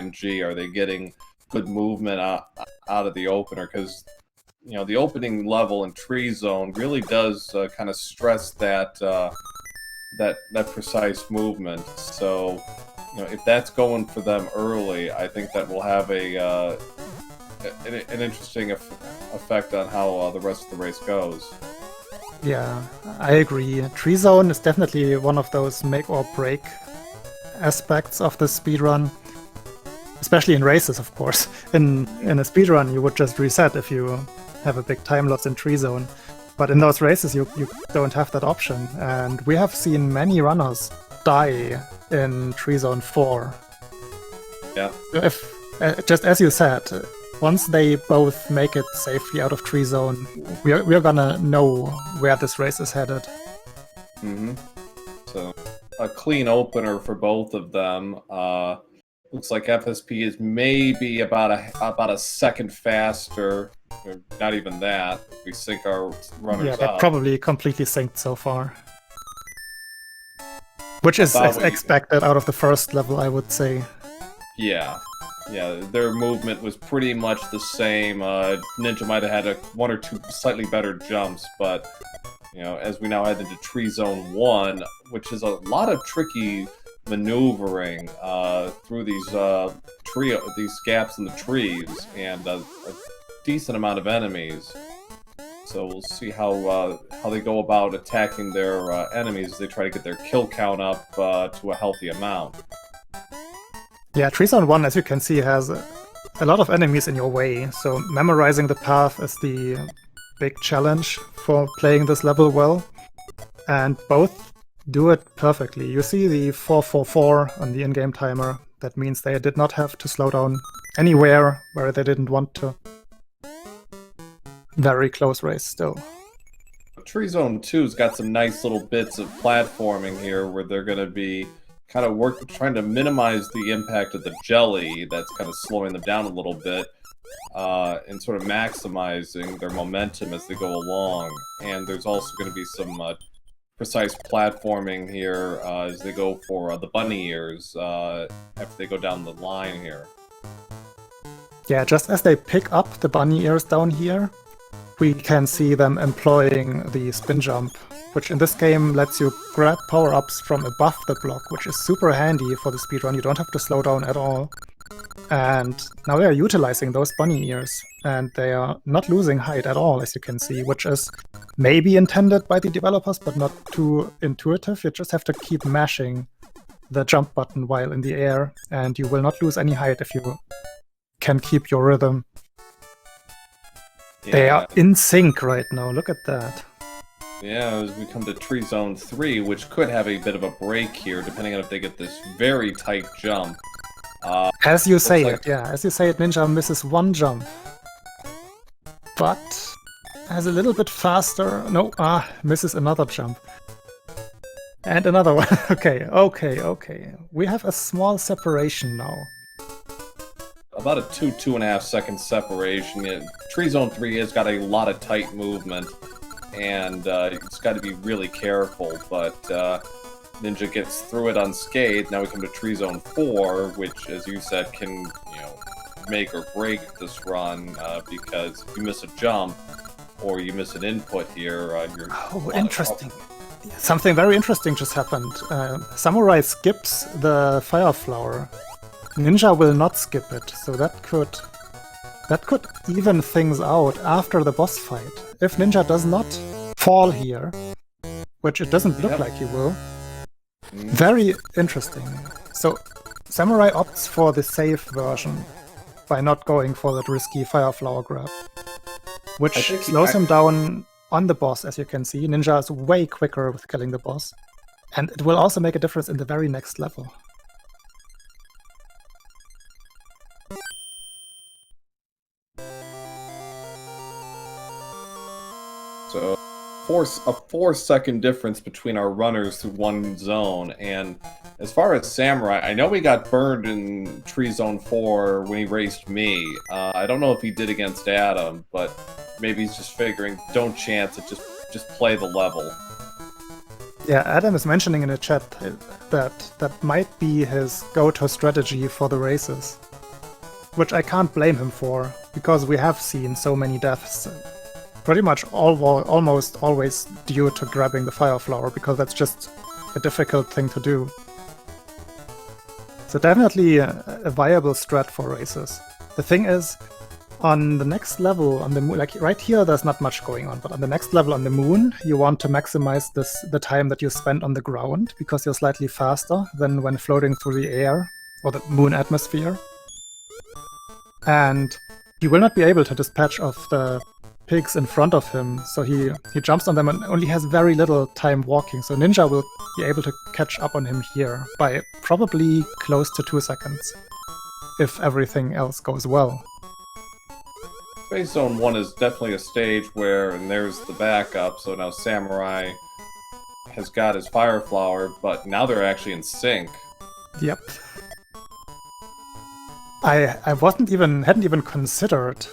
RNG? Are they getting good movement out of the opener? Because the opening level in Tree Zone really does kind of stress that that precise movement. So if that's going for them early, I think that will have an interesting effect on how the rest of the race goes. Yeah, I agree. Tree Zone is definitely one of those make or break aspects of the speedrun. Especially in races, of course. In a speedrun, you would just reset if you have a big time loss in Tree Zone. But in those races, you don't have that option. And we have seen many runners die in Tree Zone 4. Yeah. If, just as you said, once they both make it safely out of Tree Zone, we're gonna know where this race is headed. Mm-hmm. So, a clean opener for both of them. Looks like FSP is maybe about a second faster, or not even that. If we sync our runners Yeah, they're up. probably completely synced so far. Which is expected out of the first level, I would say. Yeah, their movement was pretty much the same. Ninja might have had one or two slightly better jumps, but as we now head into Tree Zone 1, which is a lot of tricky maneuvering through these gaps in the trees, and a decent amount of enemies. So we'll see how they go about attacking their enemies as they try to get their kill count up to a healthy amount. Yeah, Tree Zone 1, as you can see, has a lot of enemies in your way, so memorizing the path is the big challenge for playing this level well. And both do it perfectly. You see the 444 on the in-game timer. That means they did not have to slow down anywhere where they didn't want to. Very close race still. Tree Zone 2's got some nice little bits of platforming here where they're going to be kind of trying to minimize the impact of the jelly that's kind of slowing them down a little bit, and sort of maximizing their momentum as they go along. And there's also going to be some precise platforming here as they go for the bunny ears after they go down the line here. Yeah, just as they pick up the bunny ears down here, we can see them employing the spin jump, which in this game lets you grab power-ups from above the block, which is super handy for the speedrun. You don't have to slow down at all. And now they are utilizing those bunny ears, and they are not losing height at all, as you can see, which is maybe intended by the developers, but not too intuitive. You just have to keep mashing the jump button while in the air, and you will not lose any height if you can keep your rhythm. Yeah. They are in sync right now, look at that. Yeah, as we come to Tree Zone 3, which could have a bit of a break here, depending on if they get this very tight jump. As you say it, Ninja misses one jump. But has a little bit faster. No, misses another jump. And another one. Okay. We have a small separation now. About a 2.5 second separation. Yeah, Tree Zone 3 has got a lot of tight movement, and it's got to be really careful, but Ninja gets through it unscathed. Now we come to Tree Zone 4, which, as you said, can make or break this run, because if you miss a jump or you miss an input here, you're... Oh, interesting. Something very interesting just happened. Samurai skips the Fire Flower. Ninja will not skip it, so that could even things out after the boss fight. If Ninja does not fall here, which it doesn't look like he will. Very interesting. So Samurai opts for the safe version by not going for that risky Fire Flower grab, which slows him down on the boss, as you can see. Ninja is way quicker with killing the boss, and it will also make a difference in the very next level. So, a 4-second difference between our runners through one zone. And as far as Samurai, I know he got burned in Tree Zone 4 when he raced me. I don't know if he did against Adam, but maybe he's just figuring, don't chance it, just play the level. Yeah, Adam is mentioning in the chat that might be his go-to strategy for the races. which I can't blame him for, because we have seen so many deaths. Pretty much almost always due to grabbing the Fire Flower, because that's just a difficult thing to do. So definitely a viable strat for races. The thing is, on the next level on the moon, like right here, there's not much going on, but on the next level on the moon, you want to maximize the time that you spend on the ground, because you're slightly faster than when floating through the air, or the moon atmosphere. And he will not be able to dispatch of the pigs in front of him, so he jumps on them and only has very little time walking, so Ninja will be able to catch up on him here by probably close to 2 seconds, if everything else goes well. Space Zone 1 is definitely a stage where, and there's the backup, so now Samurai has got his Fire Flower, but now they're actually in sync. Yep. I hadn't even considered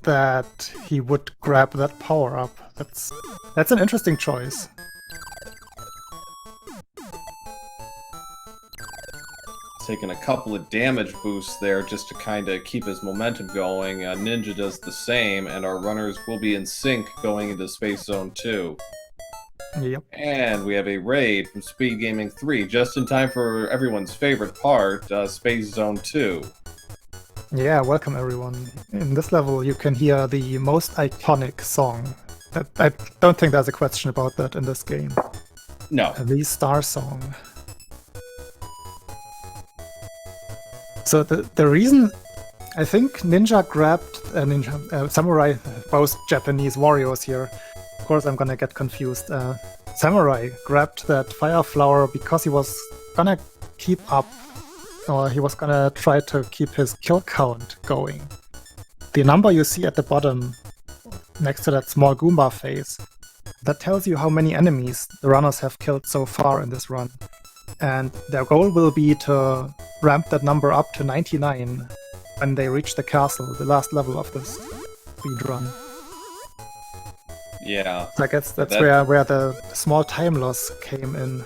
that he would grab that power-up. That's an interesting choice. Taking a couple of damage boosts there just to kind of keep his momentum going. Ninja does the same, and our runners will be in sync going into Space Zone 2. Yep. And we have a raid from SpeedGaming 3, just in time for everyone's favorite part, Space Zone 2. Yeah, welcome everyone. In this level you can hear the most iconic song. I don't think there's a question about that in this game. No. The Star Song. So the reason I think Ninja grabbed Samurai, both Japanese warriors here. Of course, I'm gonna get confused. Samurai grabbed that Fire Flower because he was gonna keep up, or he was gonna try to keep his kill count going. The number you see at the bottom, next to that small Goomba face, that tells you how many enemies the runners have killed so far in this run. And their goal will be to ramp that number up to 99 when they reach the castle, the last level of this speedrun. Yeah. So I guess that's where the small time loss came in.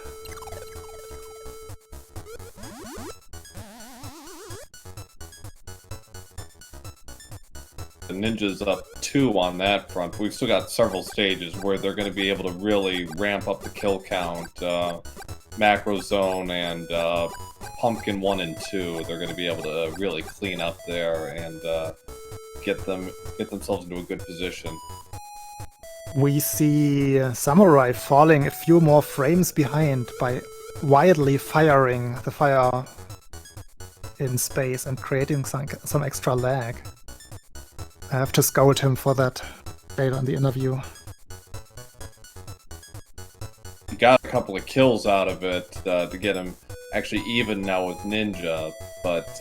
The Ninja's up 2 on that front. We've still got several stages where they're going to be able to really ramp up the kill count. Macro Zone and Pumpkin 1 and 2, they're going to be able to really clean up there and get themselves into a good position. We see Samurai falling a few more frames behind by wildly firing the fire in space and creating some extra lag. I have to scold him for that later in the interview. He got a couple of kills out of it to get him actually even now with Ninja, but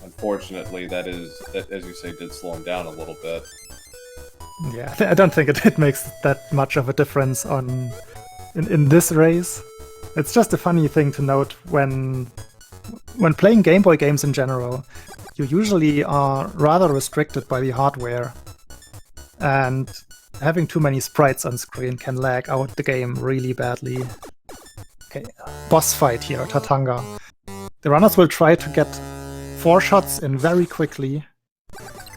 unfortunately that, as you say, did slow him down a little bit. Yeah, I don't think it makes that much of a difference in this race. It's just a funny thing to note when playing Game Boy games in general. You usually are rather restricted by the hardware, and having too many sprites on screen can lag out the game really badly. Okay, boss fight here, Tatanga. The runners will try to get 4 shots in very quickly,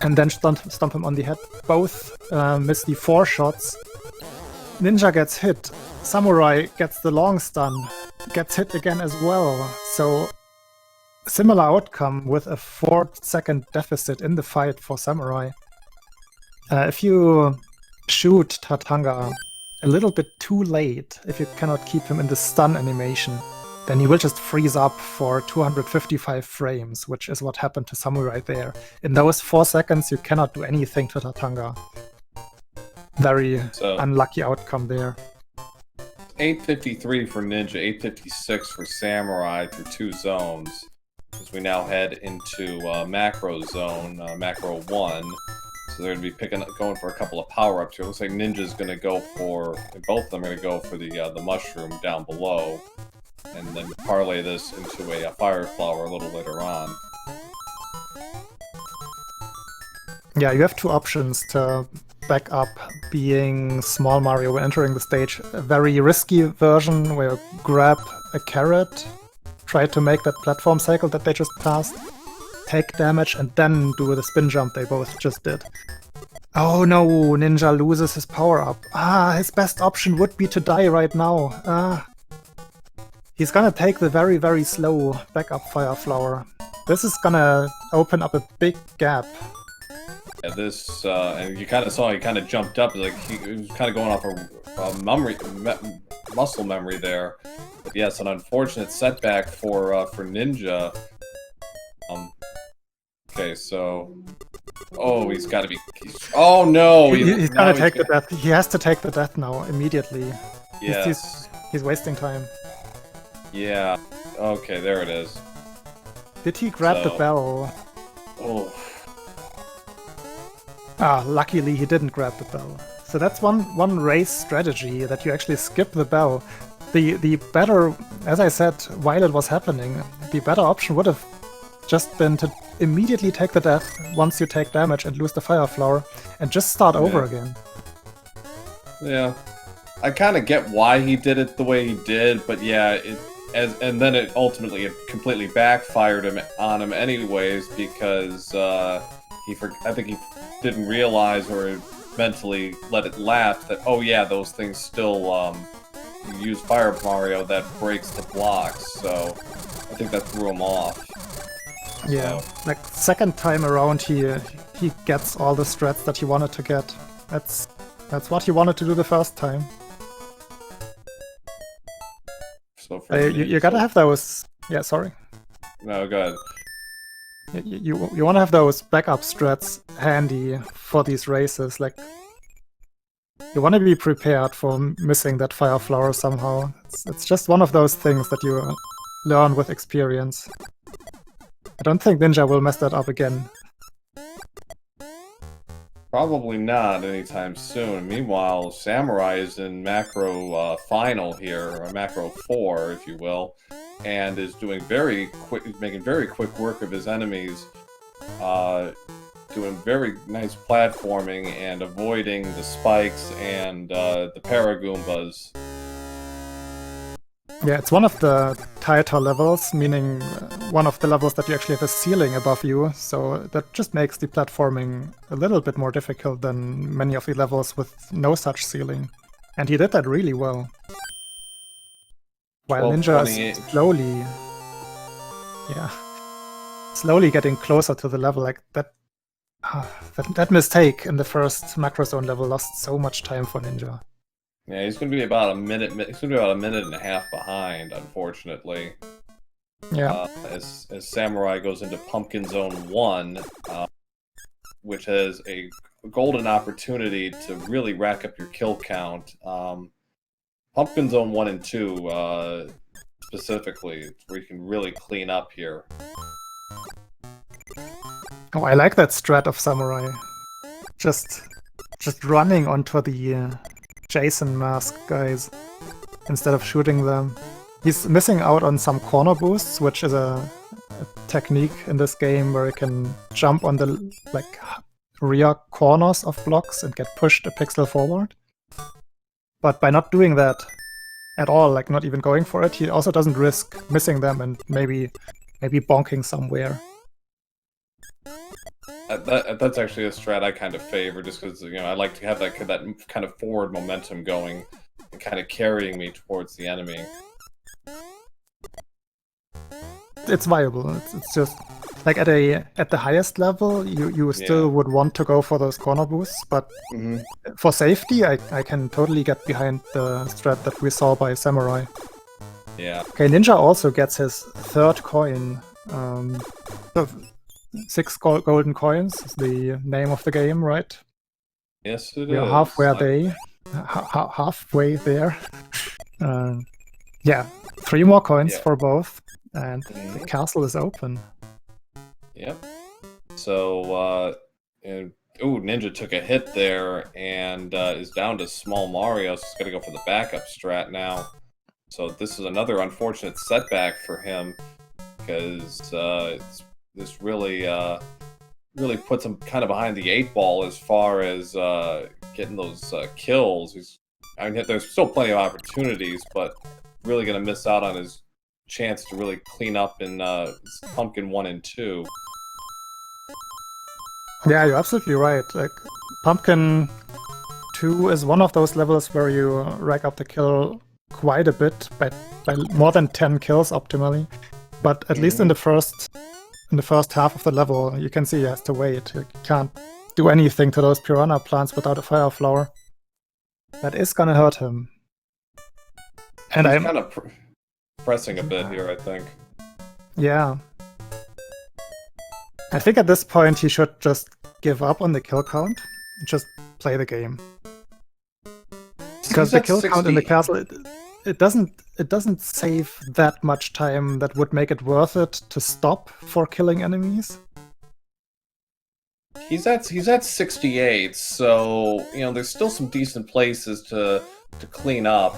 and then stomp him on the head. Both miss the 4 shots. Ninja gets hit. Samurai gets the long stun, gets hit again as well. So similar outcome with a 4-second deficit in the fight for Samurai. If you shoot Tatanga a little bit too late, if you cannot keep him in the stun animation, then he will just freeze up for 255 frames, which is what happened to Samurai there. In those 4 seconds, you cannot do anything to Tatanga. Very unlucky outcome there. 853 for Ninja, 856 for Samurai through 2 zones. As we now head into Macro Zone, Macro 1. So they're going to be going for a couple of power-ups here. It looks like Ninja's going to go for, both of them are going to go for the mushroom down below. And then parlay this into a Fire Flower a little later on. Yeah, you have 2 options to back up being Small Mario when entering the stage. A very risky version where you grab a carrot, try to make that platform cycle that they just passed, take damage, and then do the spin jump they both just did. Oh no, Ninja loses his power-up. His best option would be to die right now. He's gonna take the very, very slow backup Fire Flower. This is gonna open up a big gap. Yeah, this, and you kind of saw he kind of jumped up, like he was kind of going off a muscle memory there. But yes, an unfortunate setback for Ninja. Okay, so, oh, he's got to be. Oh no! He's gonna take the death. He has to take the death now immediately. Yes. He's wasting time. Yeah. Okay, there it is. Did he grab the bell? Oh. Luckily he didn't grab the bell. So that's one race strategy, that you actually skip the bell. The better, as I said while it was happening, the better option would have just been to immediately take the death once you take damage and lose the Fire Flower, and just start over again. Yeah. I kind of get why he did it the way he did, but yeah, and then it ultimately completely backfired on him anyways, because I think he didn't realize or mentally let it lapse that, oh yeah, those things still you use Fire Mario that breaks the blocks, so I think that threw him off. Yeah, like second time around he gets all the strats that he wanted to get. That's what he wanted to do the first time. So you gotta have those. Yeah, sorry. No, go ahead. You want to have those backup strats handy for these races. Like, you want to be prepared for missing that Fire Flower somehow. It's just one of those things that you learn with experience. I don't think Ninja will mess that up again. Probably not anytime soon. Meanwhile, Samurai is in Macro Final here, or Macro 4, if you will, and is doing making very quick work of his enemies, doing very nice platforming and avoiding the spikes and the Paragoombas. Yeah, it's one of the tighter levels, meaning one of the levels that you actually have a ceiling above you, so that just makes the platforming a little bit more difficult than many of the levels with no such ceiling. And he did that really well. While Ninja is slowly getting closer to the level, like that mistake in the first Macro Zone level lost so much time for Ninja. Yeah, he's going to be about a minute. He's going to be about a minute and a half behind, unfortunately. Yeah. As Samurai goes into Pumpkin Zone 1, which has a golden opportunity to really rack up your kill count. Pumpkin Zone 1 and 2, specifically, where you can really clean up here. Oh, I like that strat of Samurai. Just running onto the Jason mask guys instead of shooting them. He's missing out on some corner boosts, which is a technique in this game where you can jump on the rear corners of blocks and get pushed a pixel forward. But by not doing that at all, like not even going for it, he also doesn't risk missing them and maybe bonking somewhere. That's actually a strat I kind of favor, just because I like to have that kind of forward momentum going and kind of carrying me towards the enemy. It's viable. It's just like at the highest level, you still would want to go for those corner boosts, but for safety, I can totally get behind the strat that we saw by Samurai. Yeah. Okay, Ninja also gets his third coin. 6 golden coins is the name of the game, right? Yes, it is. We are halfway there. Yeah, 3 more coins for both, and the castle is open. Yep. So, Ninja took a hit there and is down to Small Mario, so he's got to go for the backup strat now. So this is another unfortunate setback for him, because this really puts him kind of behind the 8 ball as far as getting those kills. There's still plenty of opportunities, but really going to miss out on his chance to really clean up in Pumpkin 1 and 2. Yeah, you're absolutely right. Like, Pumpkin 2 is one of those levels where you rack up the kill quite a bit by more than 10 kills optimally. But at least in the first half of the level, you can see he has to wait. You can't do anything to those piranha plants without a fire flower. That is gonna hurt him. And He's I'm kind of pressing a bit here, I think. yeah. I think at this point he should just give up on the kill count and just play the game. Because the kill count in the castle, it doesn't save that much time that would make it worth it to stop for killing enemies. He's at 68, so you know there's still some decent places to clean up.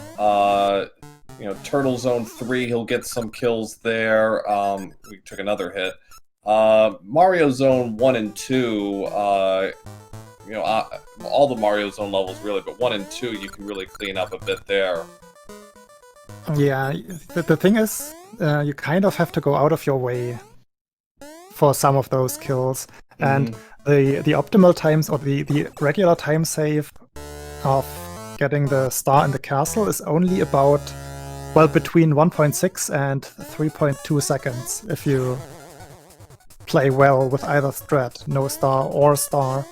You know, Turtle Zone 3, he'll get some kills there. We took another hit. Mario Zone 1 and 2, you know, all the Mario Zone levels really, but 1 and 2 you can really clean up a bit there. Yeah, the thing is, you kind of have to go out of your way for some of those kills. And the optimal times, or the regular time save of getting the star in the castle is only about, well, between 1.6 and 3.2 seconds if you play well with either strat, no star or star.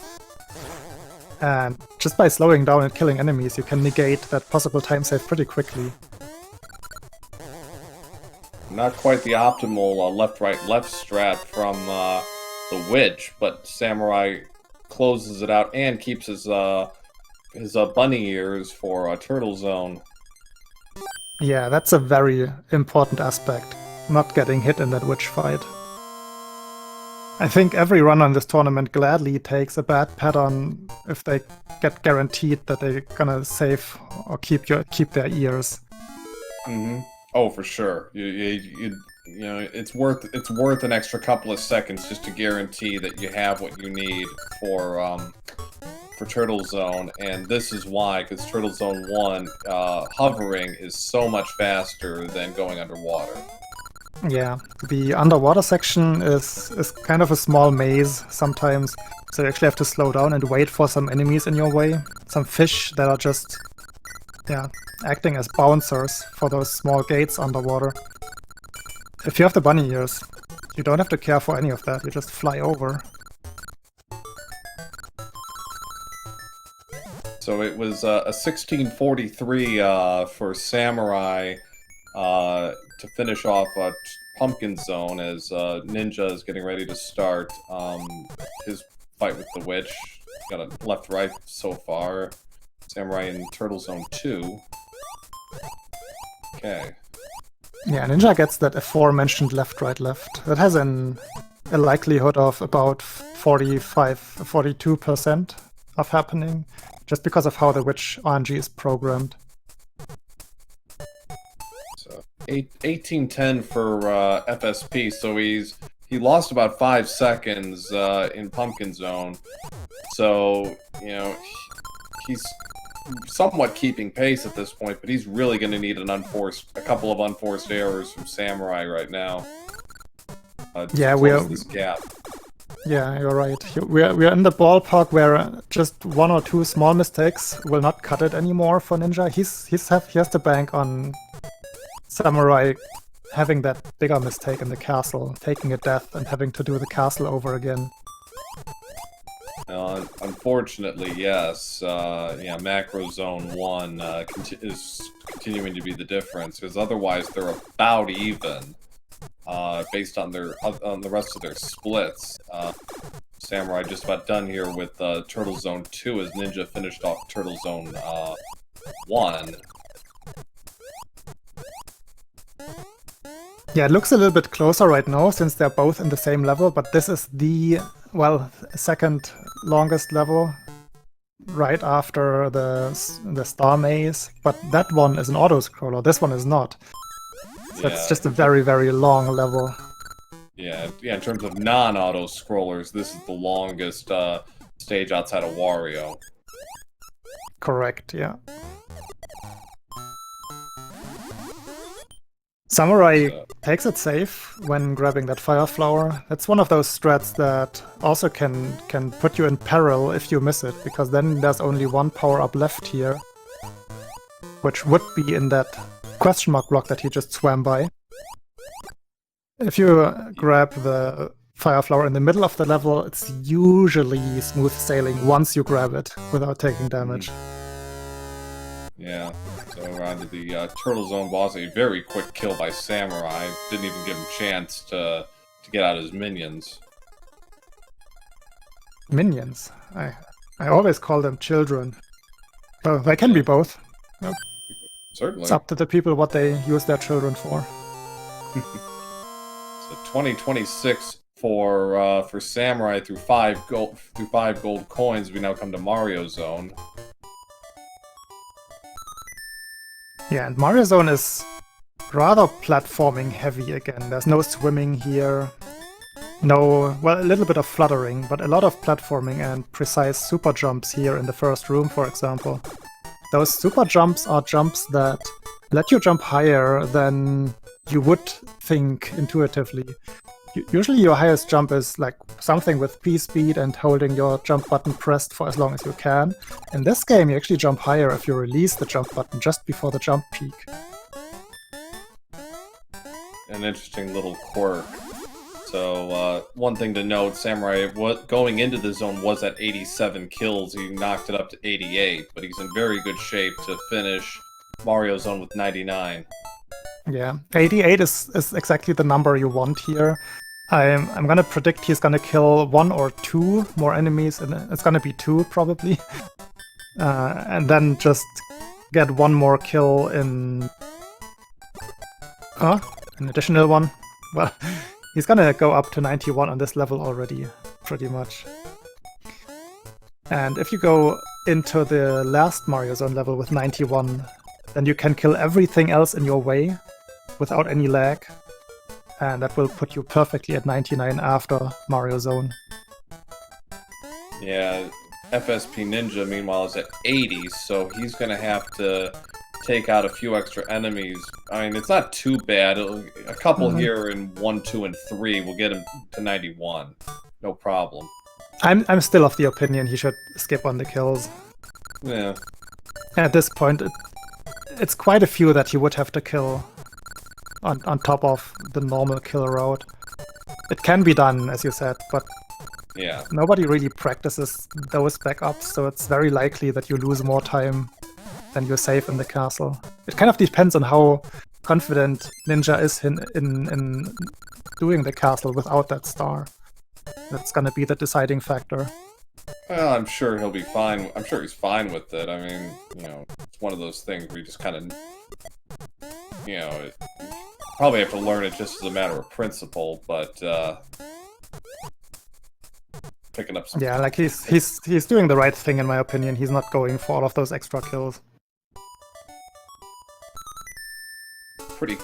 And just by slowing down and killing enemies, you can negate that possible time save pretty quickly. Not quite the optimal left, right, left strat from the witch, but Samurai closes it out and keeps his bunny ears for Turtle Zone. Yeah, that's a very important aspect, not getting hit in that witch fight. I think every runner in this tournament gladly takes a bad pattern if they get guaranteed that they're gonna save or keep their ears. Oh, for sure. You know, it's worth an extra couple of seconds just to guarantee that you have what you need for Turtle Zone, and this is why, because Turtle Zone 1 hovering is so much faster than going underwater. Yeah, the underwater section is kind of a small maze sometimes, so you actually have to slow down and wait for some enemies in your way. Some fish that are just, yeah, acting as bouncers for those small gates underwater. If you have the bunny ears, you don't have to care for any of that, you just fly over. So it was a 1643 for Samurai to finish off Pumpkin Zone as Ninja is getting ready to start his fight with the witch. Got a left-right so far. Samurai in Turtle Zone 2. Okay. Yeah, Ninja gets that aforementioned left-right-left. That has a likelihood of about 42% of happening, just because of how the witch RNG is programmed. So 1810 for FSP, so he lost about 5 seconds in Pumpkin Zone. So, you know, he's somewhat keeping pace at this point, but he's really going to need a couple of unforced errors from Samurai right now. Yeah, this gap. Yeah, you're right. We're in the ballpark where just one or two small mistakes will not cut it anymore for Ninja. He has to bank on Samurai having that bigger mistake in the castle, taking a death and having to do the castle over again. Unfortunately, yes. Yeah, Macro Zone 1 is continuing to be the difference, because otherwise they're about even, based on the rest of their splits. Samurai just about done here with Turtle Zone 2 as Ninja finished off Turtle Zone 1. Yeah, it looks a little bit closer right now since they're both in the same level, but this is the, well, second longest level right after the Star Maze, but that one is an auto-scroller, this one is not. So it's just a very, very long level. Yeah, in terms of non-auto scrollers, this is the longest stage outside of Wario. Correct, yeah. Samurai So, takes it safe when grabbing that fire flower. It's one of those strats that also can put you in peril if you miss it, because then there's only one power-up left here, which would be in that question mark block that he just swam by. If you grab the fire flower in the middle of the level, it's usually smooth sailing once you grab it without taking damage. yeah. So we're on to the Turtle Zone boss. A very quick kill by Samurai. Didn't even give him a chance to get out his minions. Minions. I always call them children. Well, they can be both. Certainly. It's up to the people what they use their children for. So 2026 for Samurai through five gold coins. We now come to Mario Zone. Yeah, and Mario Zone is rather platforming heavy again. There's no swimming here. No, well, a little bit of fluttering, but a lot of platforming and precise super jumps here in the first room, for example. Those super jumps are jumps that let you jump higher than you would think intuitively. Usually your highest jump is like something with P speed and holding your jump button pressed for as long as you can. In this game, you actually jump higher if you release the jump button just before the jump peak. An interesting little quirk. So, one thing to note, Samurai, going into the zone was at 87 kills. He knocked it up to 88, but he's in very good shape to finish Mario Zone with 99. Yeah, 88 is exactly the number you want here. I'm gonna predict he's gonna kill 1 or 2 more enemies, and it's gonna be 2 probably. And then just get 1 more kill in... an additional one? Well, he's gonna go up to 91 on this level already, pretty much. And if you go into the last Mario Zone level with 91, then you can kill everything else in your way without any lag, and that will put you perfectly at 99 after Mario Zone. Yeah, FSP Ninja, meanwhile, is at 80, so he's gonna have to take out a few extra enemies. I mean, it's not too bad. A couple here in 1, 2, and 3 will get him to 91. No problem. I'm still of the opinion he should skip on the kills. Yeah. At this point, it's quite a few that he would have to kill on top of the normal kill route. It can be done, as you said, but Yeah. nobody really practices those backups, so it's very likely that you lose more time than you're safe in the castle. It kind of depends on how confident Ninja is in doing the castle without that star. That's gonna be the deciding factor. Well, I'm sure he'll be fine. I'm sure he's fine with it. I mean, it's one of those things where you just kind of, probably have to learn it just as a matter of principle, but, picking up some... Yeah, like he's doing the right thing in my opinion. He's not going for all of those extra kills. Pretty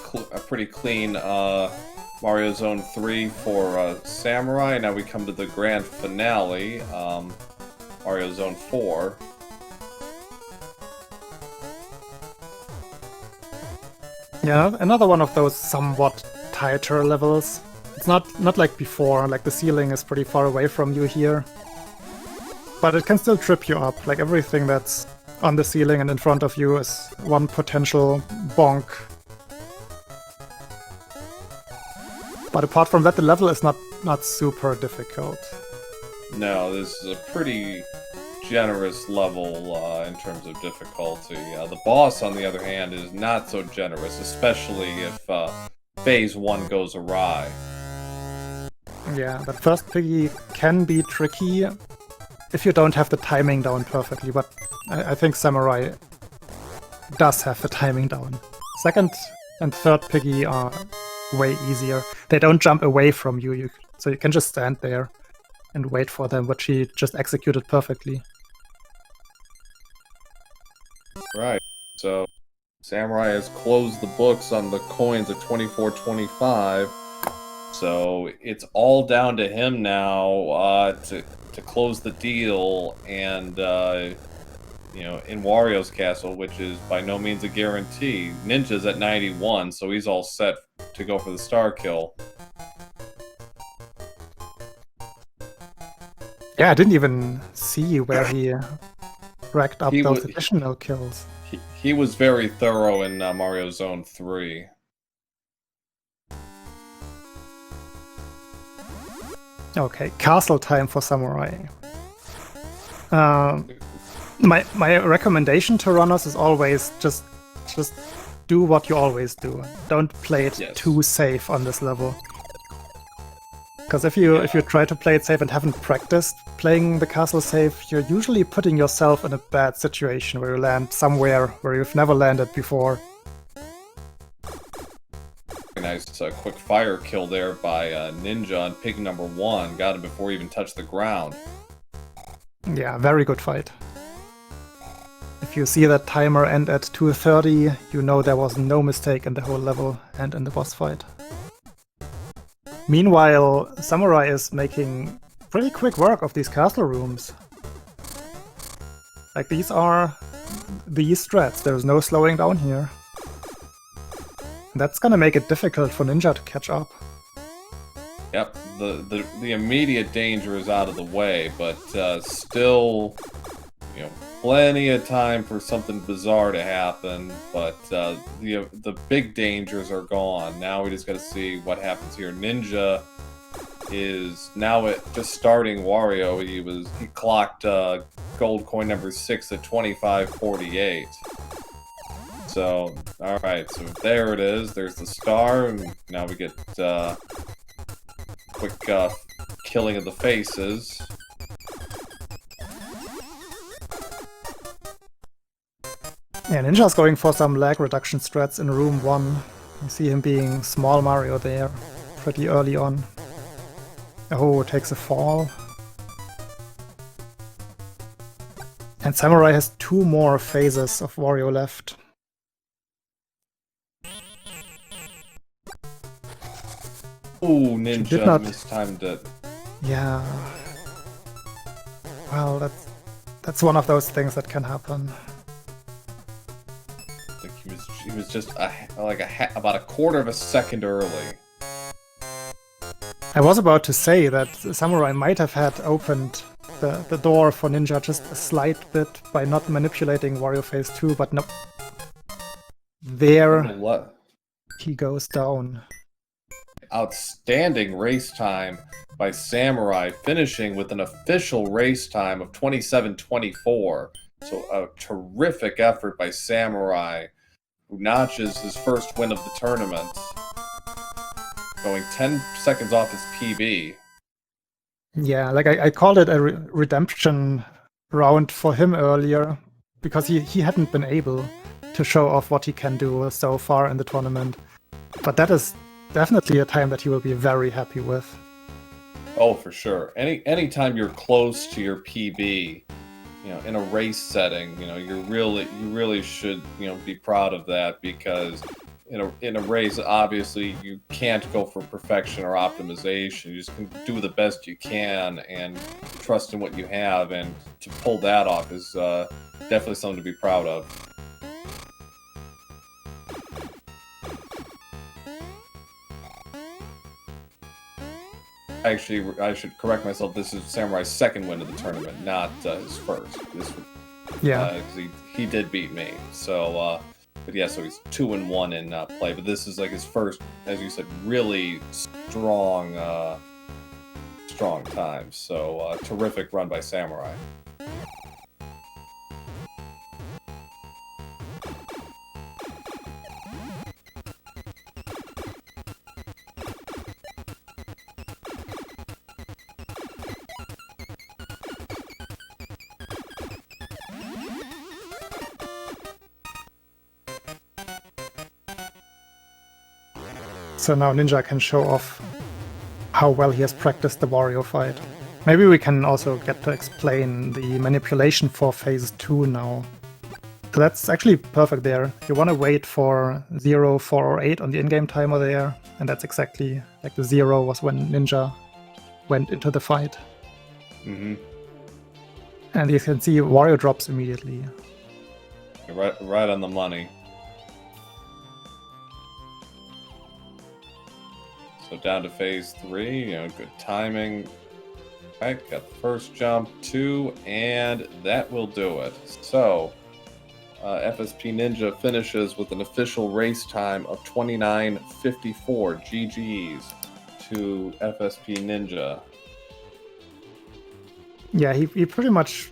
clean, Mario Zone 3 for, Samurai. Now we come to the grand finale, Mario Zone 4. Yeah, another one of those somewhat tighter levels. It's not like before, like the ceiling is pretty far away from you here. But it can still trip you up, like everything that's on the ceiling and in front of you is one potential bonk. But apart from that, the level is not super difficult. No, this is a pretty generous level in terms of difficulty. The boss, on the other hand, is not so generous, especially if Phase 1 goes awry. Yeah, that first piggy can be tricky if you don't have the timing down perfectly, but I think Samurai does have the timing down. Second and third piggy are way easier. They don't jump away from you, so you can just stand there and wait for them, which he just executed perfectly. Right, so Samurai has closed the books on the coins of 24-25, so it's all down to him now to close the deal and in Wario's castle, which is by no means a guarantee. Ninja's at 91, so he's all set to go for the star kill. Yeah, I didn't even see where he racked up those additional kills. He was very thorough in Mario Zone 3. Okay, castle time for Samurai. My recommendation to runners is always just do what you always do. Don't play it too safe on this level. Because if you try to play it safe and haven't practiced playing the castle safe, you're usually putting yourself in a bad situation where you land somewhere where you've never landed before. Nice quick fire kill there by Ninja on pig number 1. Got him before he even touched the ground. Yeah, very good fight. If you see that timer end at 2:30, you know there was no mistake in the whole level and in the boss fight. Meanwhile, Samurai is making pretty quick work of these castle rooms. Like, these are these strats, there's no slowing down here. And that's gonna make it difficult for Ninja to catch up. Yep, the immediate danger is out of the way, but still, plenty of time for something bizarre to happen. But the big dangers are gone. Now we just got to see what happens here. Ninja is now just starting Wario. He clocked gold coin number 6 at 25.48. So all right, so there it is. There's the star, and now we get quick killing of the faces. Yeah, Ninja's going for some lag reduction strats in room 1. You see him being small Mario there pretty early on. Oh, takes a fall. And Samurai has 2 more phases of Wario left. Ooh, Ninja mistimed it. Yeah. Well, that's one of those things that can happen. He was just about a quarter of a second early. I was about to say that Samurai might have had opened the door for Ninja just a slight bit by not manipulating Wario Phase 2, but nope. There he goes down. Outstanding race time by Samurai, finishing with an official race time of 27:24. So a terrific effort by Samurai, who notches his first win of the tournament, going 10 seconds off his PB. Yeah, like I called it a redemption round for him earlier, because he hadn't been able to show off what he can do so far in the tournament. But that is definitely a time that he will be very happy with. Oh, for sure. Anytime you're close to your PB, in a race setting, you really should, be proud of that, because in a race, obviously you can't go for perfection or optimization. You just can do the best you can and trust in what you have, and to pull that off is definitely something to be proud of. Actually, I should correct myself. This is Samurai's second win of the tournament, not his first. Yeah, because he did beat me. So, but yeah, so he's 2-1 in play. But this is like his first, as you said, really strong time. So, terrific run by Samurai. So now Ninja can show off how well he has practiced the Wario fight. Maybe we can also get to explain the manipulation for Phase 2 now. So that's actually perfect there. You want to wait for 0, 4, or 8 on the in-game timer there, and that's exactly like the 0 was when Ninja went into the fight. Mm-hmm. And you can see Wario drops immediately. Right on the money. So down to phase 3, good timing. Right, got the first jump, 2, and that will do it. So, FSP Ninja finishes with an official race time of 29:54. GG's to FSP Ninja. Yeah, he pretty much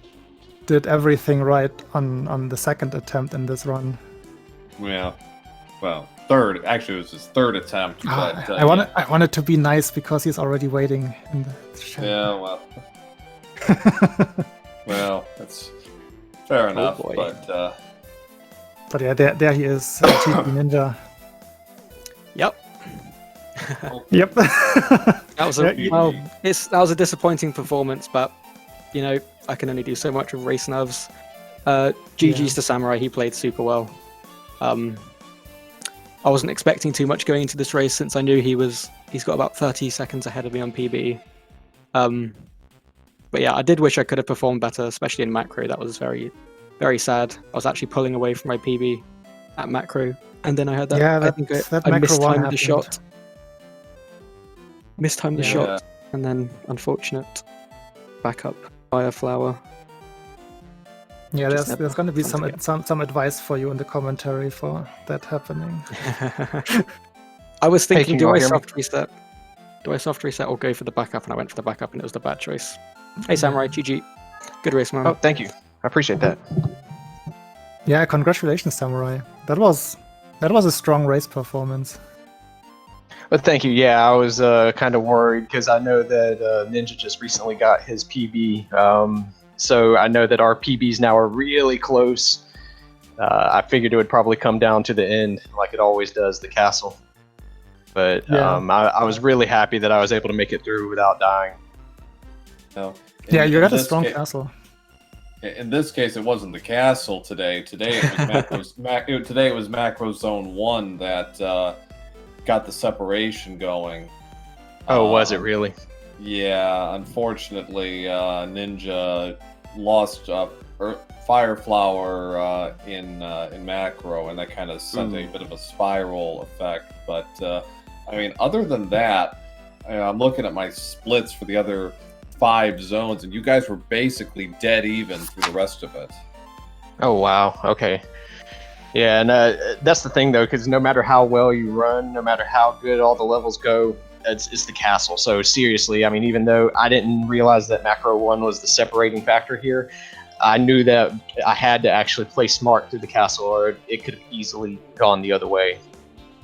did everything right on the second attempt in this run. Yeah, well, third. Actually, it was his third attempt. But, I wanted to be nice because he's already waiting in the chat. Yeah, well. Well, that's fair enough, but yeah, there he is, TP Ninja. Yep. Yep. That was a disappointing performance, but I can only do so much with race nerves. GG's to Samurai, he played super well. I wasn't expecting too much going into this race since I knew he's got about 30 seconds ahead of me on PB. But yeah, I did wish I could have performed better, especially in macro. That was very, very sad. I was actually pulling away from my PB at macro, and then I had that. Yeah, I think I mistimed the shot. Mistimed the shot, and then unfortunate backup fire flower. Yeah, there's going to be some advice for you in the commentary for that happening. I was thinking, do I soft reset? Do I soft reset or go for the backup? And I went for the backup, and it was the bad choice. Hey, Samurai, GG. Good race, man. Oh, thank you. I appreciate that. Yeah, congratulations, Samurai. That was a strong race performance. But thank you. Yeah, I was kind of worried because I know that Ninja just recently got his PB. So I know that our PBs now are really close. I figured it would probably come down to the end, like it always does, the castle. But I was really happy that I was able to make it through without dying. Yeah, you got a strong castle. In this case, it wasn't the castle today. Today it was today it was Macro Zone 1 that got the separation going. Oh, was it really? Yeah, unfortunately, Ninja lost Fire Flower in Macro, and that kind of sent a bit of a spiral effect. But I mean, other than that, I'm looking at my splits for the other 5 zones, and you guys were basically dead even through the rest of it. Oh wow, okay. Yeah, and that's the thing though, because no matter how well you run, no matter how good all the levels go, it's the castle. So seriously, I mean, even though I didn't realize that Macro 1 was the separating factor here, I knew that I had to actually play smart through the castle, or it could have easily gone the other way.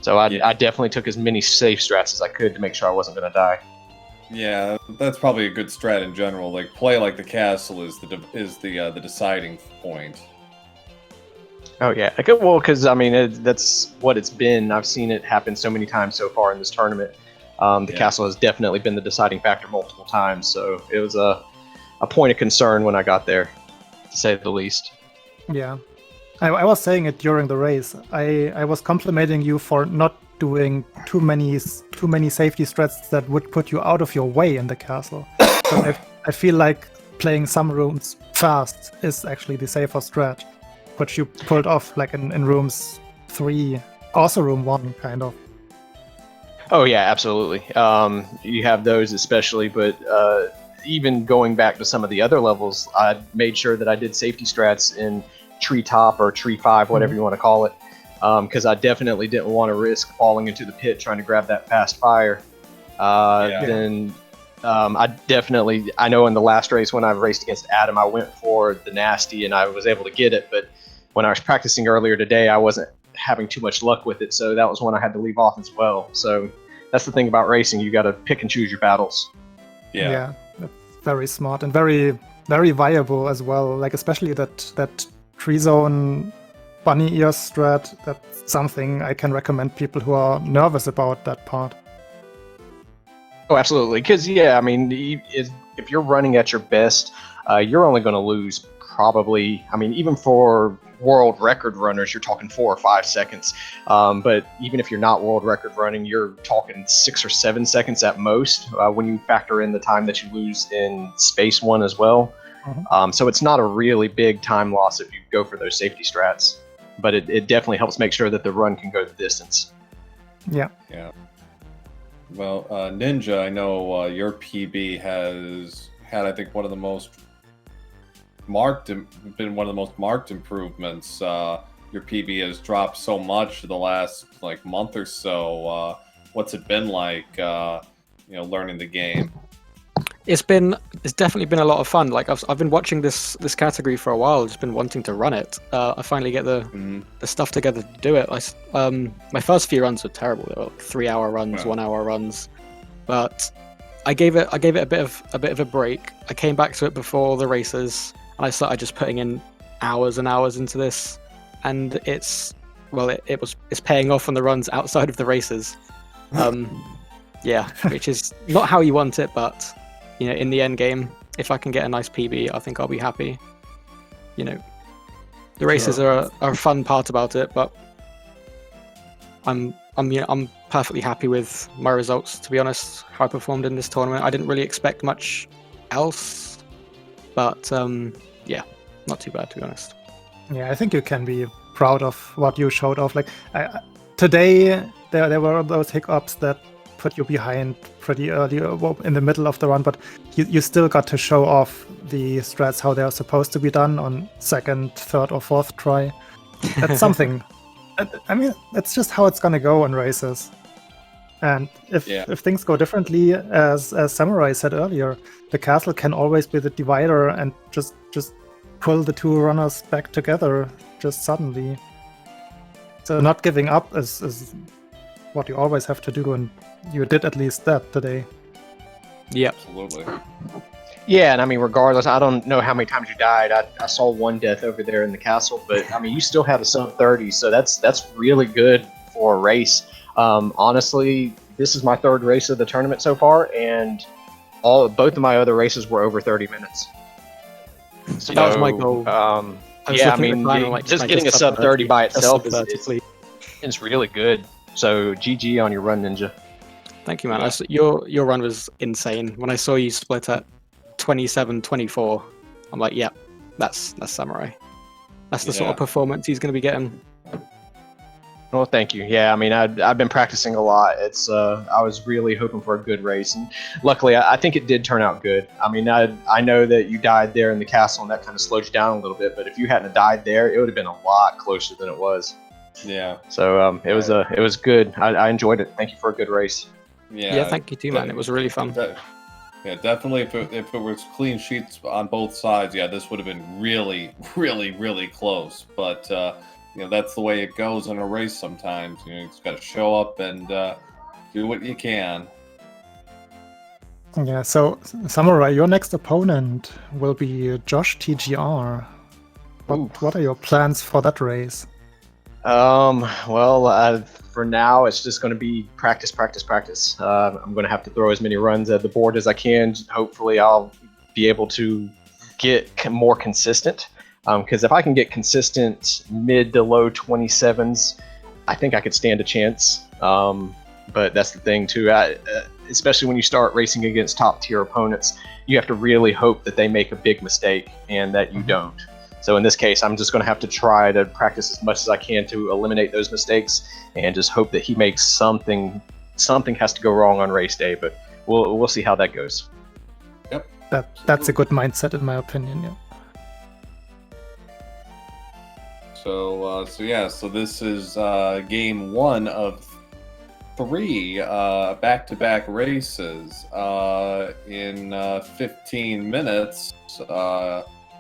So I definitely took as many safe strats as I could to make sure I wasn't going to die. Yeah, that's probably a good strat in general. Like, play like the castle is the deciding point. Oh yeah, well, because I mean that's what it's been. I've seen it happen so many times so far in this tournament. The castle has definitely been the deciding factor multiple times, so it was a point of concern when I got there, to say the least. Yeah, I was saying it during the race. I was complimenting you for not doing too many safety strats that would put you out of your way in the castle. So I feel like playing some rooms fast is actually the safer strat, which you pulled off like in rooms 3, also room 1 kind of. Oh yeah, absolutely. You have those especially, but even going back to some of the other levels, I made sure that I did safety strats in Tree Top or Tree 5, whatever you want to call it, because I definitely didn't want to risk falling into the pit trying to grab that fast fire. Then I know in the last race when I raced against Adam, I went for the nasty and I was able to get it, but when I was practicing earlier today, I wasn't having too much luck with it, so that was one I had to leave off as well. So that's the thing about racing, you got to pick and choose your battles. Yeah, that's very smart and very, very viable as well. Like especially that tree zone bunny ear strat. That's something I can recommend people who are nervous about that part. Oh, absolutely. Because yeah, I mean, if you're running at your best, you're only going to lose probably. I mean, even for world record runners, you're talking 4 or 5 seconds. But even if you're not world record running, you're talking 6 or 7 seconds at most when you factor in the time that you lose in Space 1 as well. So it's not a really big time loss if you go for those safety strats, but it definitely helps make sure that the run can go the distance. Yeah. Yeah. Well, Ninja, I know your PB has had, I think, one of the most marked improvements. Your PB has dropped so much the last month or so. What's it been like, learning the game? It's definitely been a lot of fun. Like I've been watching this category for a while. Just been wanting to run it. I finally get the stuff together to do it. My first few runs were terrible. They were like 3-hour runs, 1-hour runs, but I gave it a bit of a break. I came back to it before the races, and I started just putting in hours and hours into this, and it's paying off on the runs outside of the races. Yeah, which is not how you want it, but in the end game, if I can get a nice PB, I think I'll be happy. The races are a fun part about it, but I'm perfectly happy with my results, to be honest. How I performed in this tournament, I didn't really expect much else, but yeah, not too bad, to be honest. Yeah, I think you can be proud of what you showed off. Today, there were those hiccups that put you behind pretty early in the middle of the run, but you still got to show off the strats how they're supposed to be done on second, third, or fourth try. That's something. I mean, that's just how it's gonna go on races. And if things go differently, as Samurai said earlier, the castle can always be the divider and just pull the two runners back together just suddenly. So not giving up is what you always have to do, and you did at least that today. Yeah, absolutely. Yeah, and I mean, regardless, I don't know how many times you died. I saw one death over there in the castle, but I mean, you still had a sub 30, so that's really good for a race. Honestly, this is my third race of the tournament so far, and both of my other races were over 30 minutes. So that was my goal. Yeah, I mean, just getting a sub 30 by itself is really good. So GG on your run, Ninja. Thank you, man. Your run was insane. When I saw you split at 27-24, I'm like, yeah, that's Samurai. That's the sort of performance he's going to be getting. Well, thank you. Yeah, I mean, I've been practicing a lot. I was really hoping for a good race, and luckily, I think it did turn out good. I mean, I know that you died there in the castle, and that kind of slowed you down a little bit. But if you hadn't died there, it would have been a lot closer than it was. Yeah. So it was good. I enjoyed it. Thank you for a good race. Yeah, thank you too, man. It was really fun. Yeah, definitely. If it was clean sheets on both sides, this would have been really, really, really close. But that's the way it goes in a race sometimes. You just got to show up and do what you can. Yeah. So Samurai, your next opponent will be Josh TGR. What are your plans for that race? Well, for now, it's just going to be practice. I'm going to have to throw as many runs at the board as I can. Hopefully, I'll be able to get more consistent. Because if I can get consistent mid to low 27s, I think I could stand a chance. But that's the thing, too. Especially when you start racing against top-tier opponents, you have to really hope that they make a big mistake and that you don't. So in this case, I'm just going to have to try to practice as much as I can to eliminate those mistakes and just hope that he makes something has to go wrong on race day, but we'll see how that goes. Yep. That's a good mindset in my opinion, yeah. So this is game 1 of 3 back-to-back races. In 15 minutes,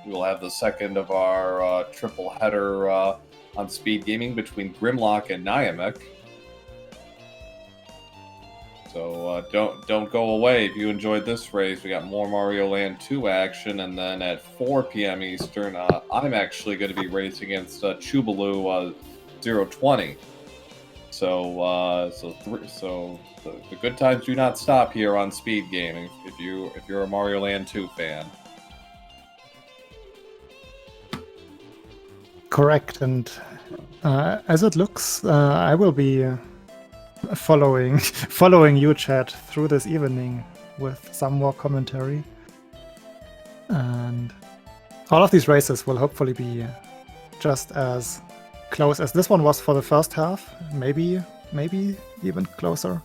we will have the second of our triple header on SpeedGaming between Grimlock and Nyamek. So don't go away if you enjoyed this race. We got more Mario Land 2 action, and then at 4 p.m. Eastern, I'm actually going to be racing against Chubaloo 020. So the good times do not stop here on SpeedGaming if you're a Mario Land 2 fan. Correct, and as it looks, I will be following you, Chad, through this evening with some more commentary. And All of these races will hopefully be just as close as this one was for the first half. Maybe even closer.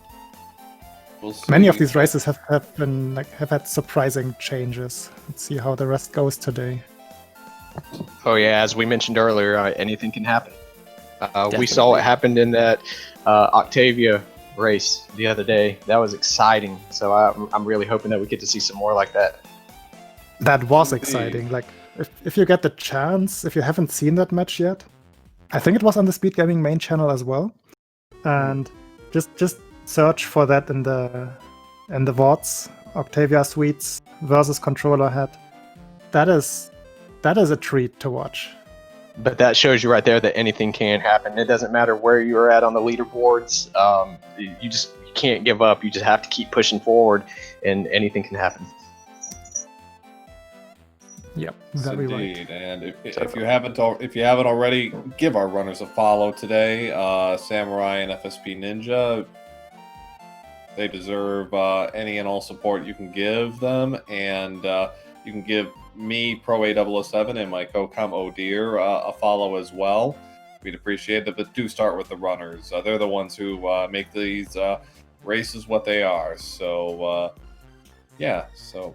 We'll see. Many of these races have had surprising changes. Let's see how the rest goes today. Oh yeah, as we mentioned earlier, anything can happen. We Definitely. saw what happened in that Octavia race the other day. That was exciting. So I'm really hoping that we get to see some more like that. That was Indeed. exciting. Like, if you get the chance, if you haven't seen that match yet, I think it was on the SpeedGaming main channel as well. And just search for that in the VODs. Octavia Suites versus Controller Head. That is a treat to watch. But that shows you right there that anything can happen. It doesn't matter where you're at on the leaderboards. You can't give up. You just have to keep pushing forward, and anything can happen. Yep, Yes, very right. indeed. And if you haven't already, give our runners a follow today. Samurai and FSP Ninja. They deserve any and all support you can give them, and you can give me, Pro8007, and my co-com Odeer a follow as well. We'd appreciate it, but do start with the runners. They're the ones who make these races what they are. So, yeah. So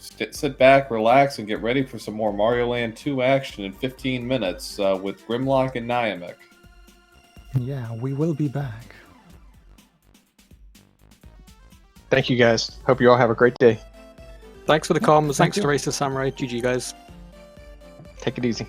sit back, relax, and get ready for some more Mario Land 2 action in 15 minutes with Grimlock and Niamic. Yeah, we will be back. Thank you guys. Hope you all have a great day. Thanks for the comms. Thanks you. to Racer Samurai. GG, guys. Take it easy.